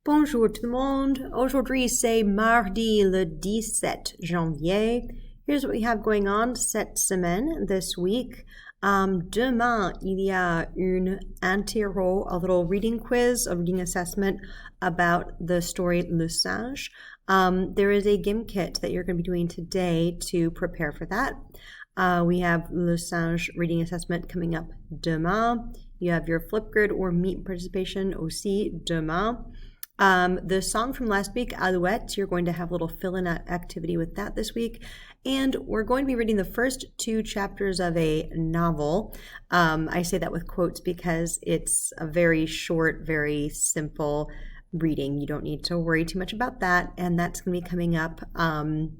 Bonjour tout le monde. Aujourd'hui, c'est mardi le 17 janvier. Here's what we have going on cette semaine, this week. Demain, il y a une interro, a little reading quiz, a reading assessment about the story Le Singe. There is a game kit that you're going to be doing today to prepare for that. We have Le Singe reading assessment coming up demain. You have your Flipgrid or Meet participation aussi demain. The song from last week, Alouette, you're going to have a little fill-in activity with that this week. And we're going to be reading the first 2 chapters of a novel. I say that with quotes because it's a very short, very simple reading. You don't need to worry too much about that. And that's going to be coming up in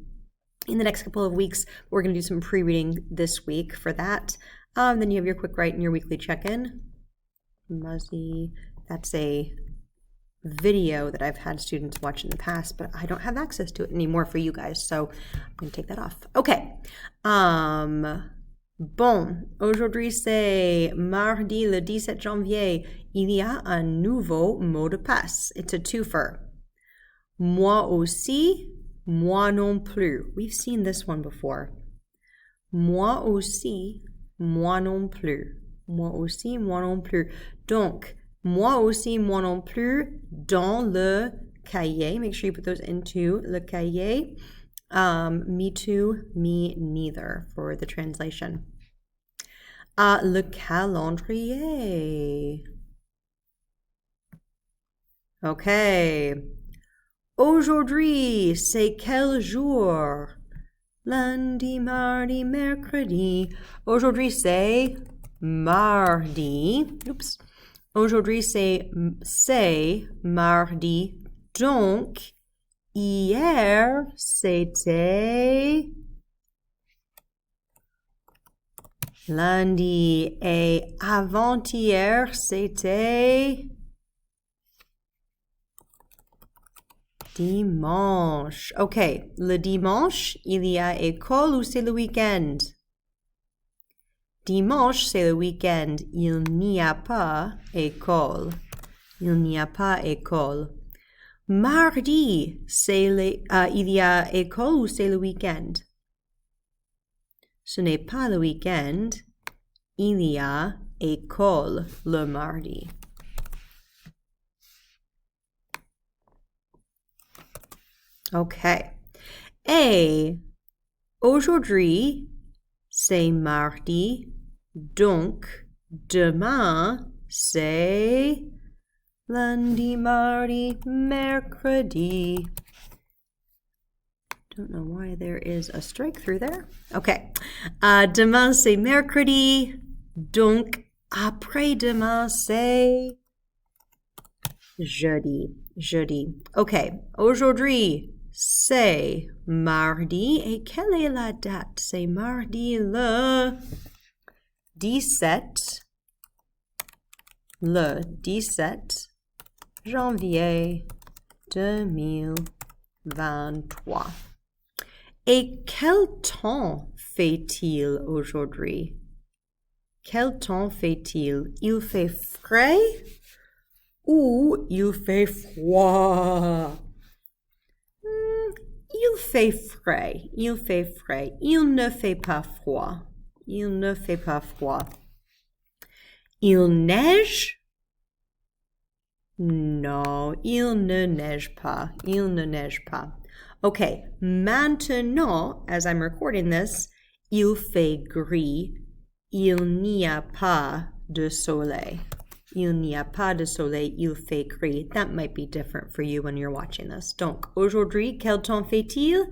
the next couple of weeks. We're going to do some pre-reading this week for that. Then you have your quick write and your weekly check-in. Muzzy, that's a video that I've had students watch in the past, but I don't have access to it anymore for you guys, so I'm going to take that off. Okay. Bon, aujourd'hui c'est mardi le 17 janvier. Il y a un nouveau mot de passe. It's a twofer. Moi aussi, moi non plus. We've seen this one before. Moi aussi, moi non plus. Moi aussi, moi non plus. Donc, moi aussi, moi non plus, dans le cahier. Make sure you put those into le cahier. Me too, me neither for the translation. Le calendrier. Okay. Aujourd'hui, c'est quel jour? Lundi, mardi, mercredi. Aujourd'hui, c'est mardi. Oups. Aujourd'hui, c'est mardi. Donc, hier, c'était lundi. Et avant-hier, c'était dimanche. OK, le dimanche, il y a école ou c'est le week-end? Dimanche, c'est le week-end. Il n'y a pas école. Il n'y a pas école. Mardi, il y a école ou c'est le week-end? Ce n'est pas le week-end. Il y a école le mardi. OK. Et aujourd'hui, c'est mardi. Donc, demain, c'est lundi, mardi, mercredi. Don't know why there is a strike through there. Okay. Demain, c'est mercredi. Donc, après-demain, c'est jeudi. Jeudi. Okay. Aujourd'hui, c'est mardi. Et quelle est la date? C'est mardi le 17 janvier 2023. Et quel temps fait-il aujourd'hui? Quel temps fait-il? Il fait frais ou il fait froid? Il fait frais. Il fait frais. Il ne fait pas froid. Il ne fait pas froid. Il neige? Non, il ne neige pas. Il ne neige pas. Okay, maintenant, as I'm recording this, il fait gris. Il n'y a pas de soleil. Il n'y a pas de soleil. Il fait gris. That might be different for you when you're watching this. Donc, aujourd'hui, quel temps fait-il?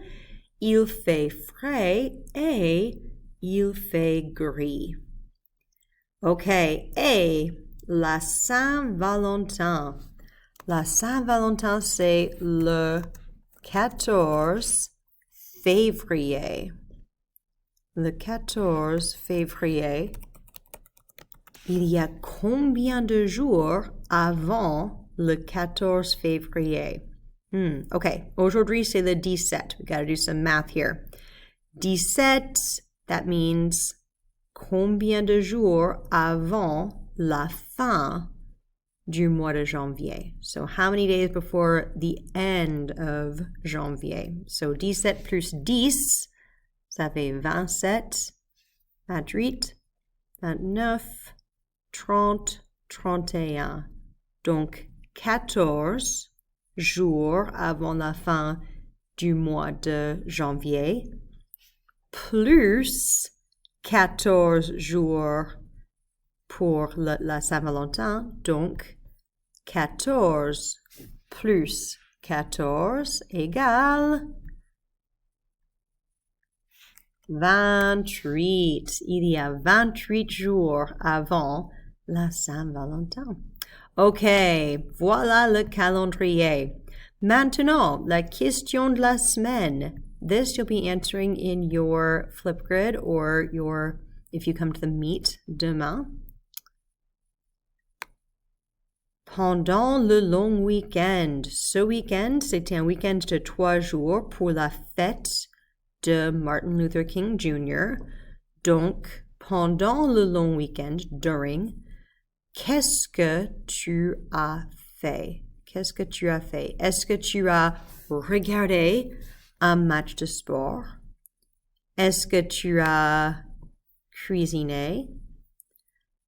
Il fait frais et il fait gris. OK. Et la Saint-Valentin. La Saint-Valentin, c'est le 14 février. Le 14 février. Il y a combien de jours avant le 14 février? OK. Aujourd'hui, c'est le 17. We got to do some math here. 17, that means combien de jours avant la fin du mois de janvier. So how many days before the end of janvier? So 17 plus 10, ça fait 27, 28, 29, 30, 31. Donc 14 jours avant la fin du mois de janvier, plus 14 jours pour la Saint-Valentin, donc 14 plus 14 égale 28. Il y a 28 jours avant la Saint-Valentin. Ok, voilà le calendrier. Maintenant, la question de la semaine. This you'll be answering in your Flipgrid or if you come to the meet demain. Pendant le long week-end. Ce week-end, c'était un week-end de 3 jours pour la fête de Martin Luther King Jr. Donc, pendant le long week-end, during, qu'est-ce que tu as fait? Qu'est-ce que tu as fait? Est-ce que tu as regardé un match de sport? Est-ce que tu as cuisiné?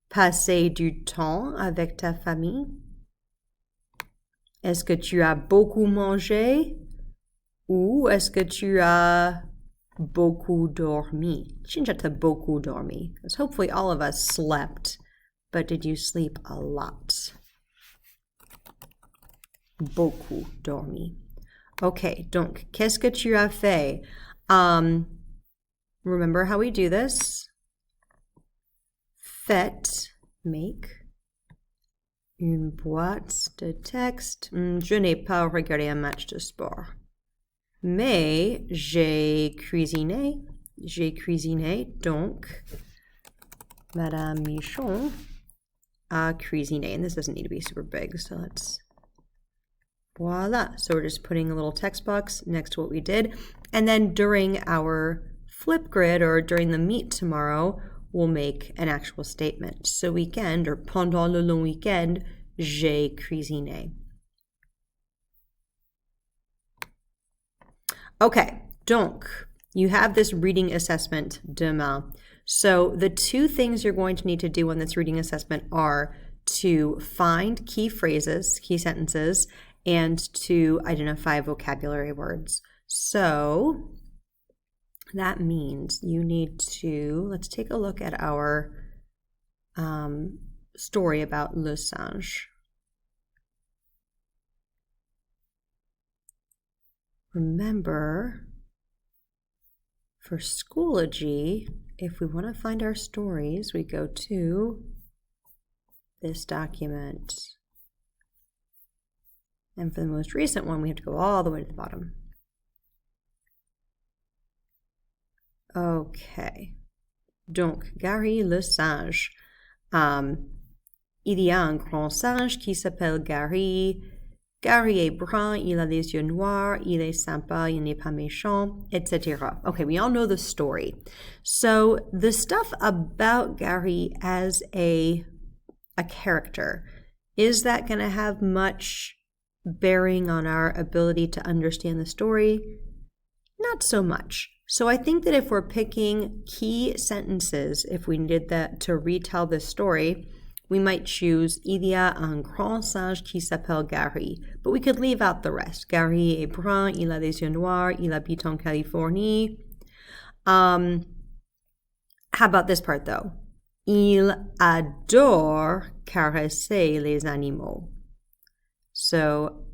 Passé du temps avec ta famille? Est-ce que tu as beaucoup mangé? Ou est-ce que tu as beaucoup dormi? Change it to beaucoup dormi, because hopefully all of us slept. But did you sleep a lot? Beaucoup dormi. Okay, donc, qu'est-ce que tu as fait? Remember how we do this? Faites, make, une boîte de texte. Je n'ai pas regardé un match de sport. Mais j'ai cuisiné. J'ai cuisiné, donc Madame Michon a cuisiné. And this doesn't need to be super big, so let's... Voila. So we're just putting a little text box next to what we did. And then during our Flipgrid or during the meet tomorrow, we'll make an actual statement. Ce week-end, or pendant le long week-end, j'ai cuisiné. Okay, donc, you have this reading assessment demain. So the two things you're going to need to do on this reading assessment are to find key phrases, key sentences, and to identify vocabulary words. So that means you need to, let's take a look at our story about le singe. Remember, for Schoology, if we want to find our stories, we go to this document. And for the most recent one, we have to go all the way to the bottom. Okay. Donc, Gary le singe. Il y a un grand singe qui s'appelle Gary. Gary est brun, il a les yeux noirs, il est sympa, il n'est pas méchant, etc. Okay, we all know the story. So the stuff about Gary as a character, is that going to have much bearing on our ability to understand the story? Not so much. So I think that if we're picking key sentences, if we needed that to retell this story, we might choose Il y a un grand singe qui s'appelle Gary. But we could leave out the rest. Gary est brun, il a les yeux noirs, il habite en Californie. How about this part though? Il adore caresser les animaux. So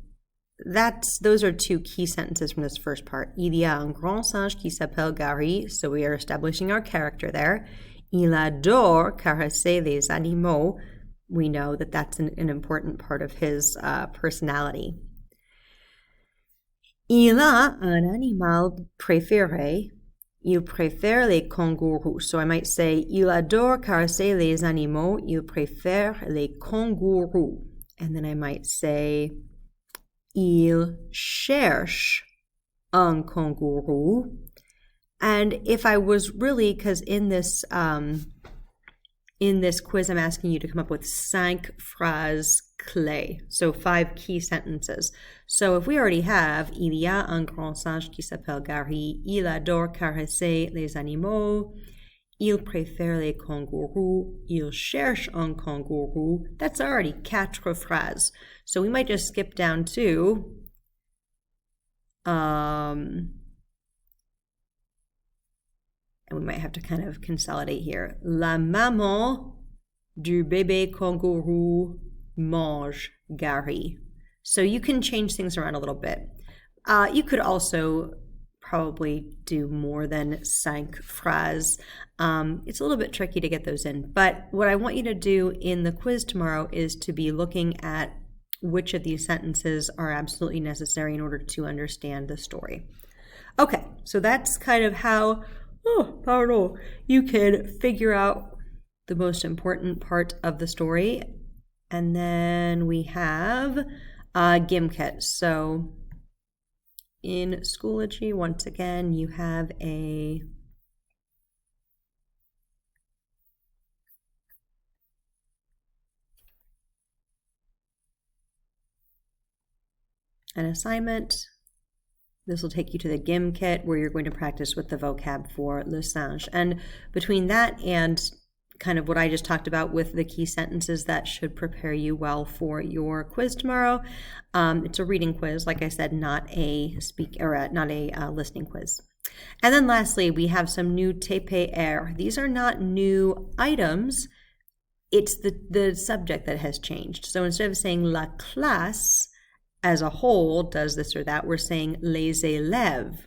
those are two key sentences from this first part. Il y a un grand singe qui s'appelle Gary. So we are establishing our character there. Il adore caresser les animaux. We know that that's an important part of his personality. Il a un animal préféré. Il préfère les kangourous. So I might say, il adore caresser les animaux. Il préfère les kangourous. And then I might say, il cherche un kangourou. And if I was really, because in this in this quiz, I'm asking you to come up with 5 phrases clés, so 5 key sentences. So if we already have il y a un grand singe qui s'appelle Gary, il adore caresser les animaux, il préfère les kangourous, il cherche un kangourou, that's already 4 phrases. So we might just skip down to and we might have to kind of consolidate here. La maman du bébé kangourou mange Gary. So you can change things around a little bit. You could also probably do more than 5 phrases. It's a little bit tricky to get those in, but what I want you to do in the quiz tomorrow is to be looking at which of these sentences are absolutely necessary in order to understand the story. Okay, so that's kind of how you can figure out the most important part of the story. And then we have Gimket. So in Schoology, once again, you have an assignment. This will take you to the Gimket where you're going to practice with the vocab for le singe. And between that and kind of what I just talked about with the key sentences, that should prepare you well for your quiz tomorrow. It's a reading quiz, like I said, not a listening quiz. And then lastly, we have some new TPR. These are not new items. It's the subject that has changed. So instead of saying la classe as a whole does this or that, we're saying les élèves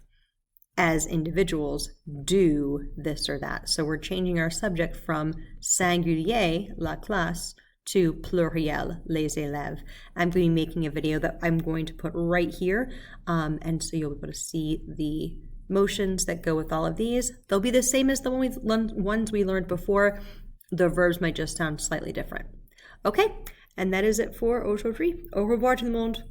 as individuals do this or that. So we're changing our subject from singulier, la classe, to pluriel, les élèves. I'm going to be making a video that I'm going to put right here, and so you'll be able to see the motions that go with all of these. They'll be the same as the ones we learned before. The verbs might just sound slightly different. Okay, and that is it for aujourd'hui. Au revoir tout le monde.